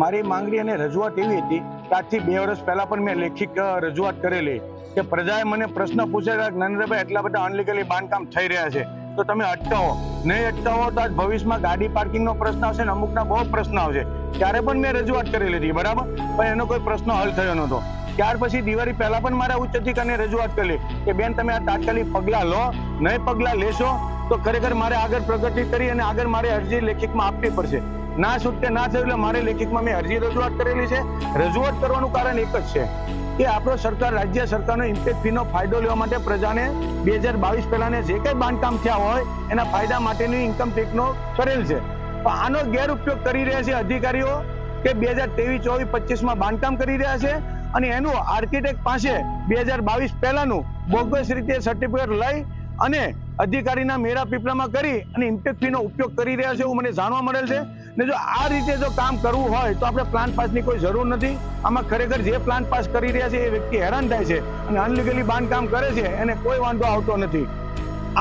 મારી માંગણી અને રજૂઆત એવી હતી કે આજથી 2 વર્ષ પહેલા પણ મેં લેખિત રજૂઆત કરેલી કે પ્રજાએ મને પ્રશ્ન પૂછેલા કે નરેન્દ્રભાઈ એટલા બધા અનલીગલી બાંધકામ થઈ રહ્યા છે તો તમે અટકાવો, નહીં અટકાવો તો આજ ભવિષ્યમાં ગાડી પાર્કિંગનો પ્રશ્ન આવશે ને અમુકના બહુ પ્રશ્ન આવશે. ત્યારે પણ મેં રજૂઆત કરેલી હતી, બરાબર, પણ એનો કોઈ પ્રશ્ન હલ થયો નહોતો. ત્યાર પછી દિવાળી પહેલા પણ મારા ઉચ્ચ અધિકારીને રજૂઆત કરી કે બેન તમે આ તાત્કાલિક પગલાં લો, નહીં પગલાં લેશો તો ખરેખર મારે આગળ પ્રગતિ કરી અને આગળ મારે અરજી લેખિતમાં આપવી પડશે. ના છૂટકે ના થયું એટલે મારે લેખિતમાં મેં અરજી રજૂઆત કરેલી છે. રજૂઆત કરવાનું કારણ એક જ છે કે આપણો સરકાર રાજ્ય સરકારનો ઇમ્પેક્ટ ફીનો ફાયદો લેવા માટે પ્રજાને 2022 પહેલાને જે કંઈ બાંધકામ થયા હોય એના ફાયદા માટેની ઇન્કમ ટેક્સનો કરેલ છે. પણ આનો ગેરઉપયોગ કરી રહ્યા છે અધિકારીઓ કે 2023, 24, 25માં બાંધકામ કરી રહ્યા છે અને એનું આર્કિટેક્ટ પાસે 2022 પહેલાનું બોગસ રીતે સર્ટિફિકેટ લઈ અને અધિકારીના મેરા પીપળામાં કરી અને ઇમ્પેક્ટ ફીનો ઉપયોગ કરી રહ્યા છે એવું મને જાણવા મળેલ છે. ને જો આ રીતે જો કામ કરવું હોય તો આપણે પ્લાન પાસની કોઈ જરૂર નથી. આમાં ખરેખર જે પ્લાન પાસ કરી રહ્યા છે એ વ્યક્તિ હેરાન થાય છે અને અનલીગલી બાંધકામ કરે છે એને કોઈ વાંધો આવતો નથી.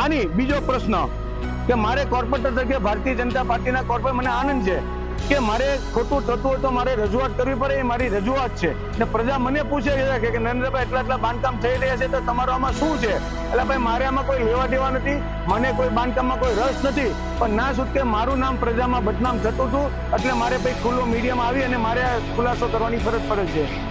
આની બીજો પ્રશ્ન કે મારે કોર્પોરેટર તરીકે ભારતીય જનતા પાર્ટીના કોર્પોરેટર મને આનંદ છે કે મારે ખોટું થતું હોય તો મારે રજૂઆત કરવી પડે, એ મારી રજૂઆત છે. ને પ્રજા મને પૂછે છે કે નરેન્દ્રભાઈ એટલા બાંધકામ થઈ રહ્યા છે તો તમારો આમાં શું છે? એટલે ભાઈ મારે આમાં કોઈ લેવા દેવા નથી, મને કોઈ બાંધકામમાં કોઈ રસ નથી, પણ ના છૂટકે મારું નામ પ્રજામાં બદનામ થતું હતું એટલે મારે ભાઈ ખુલ્લો મીડિયામાં આવી અને મારે ખુલાસો કરવાની ફરજ પડે છે.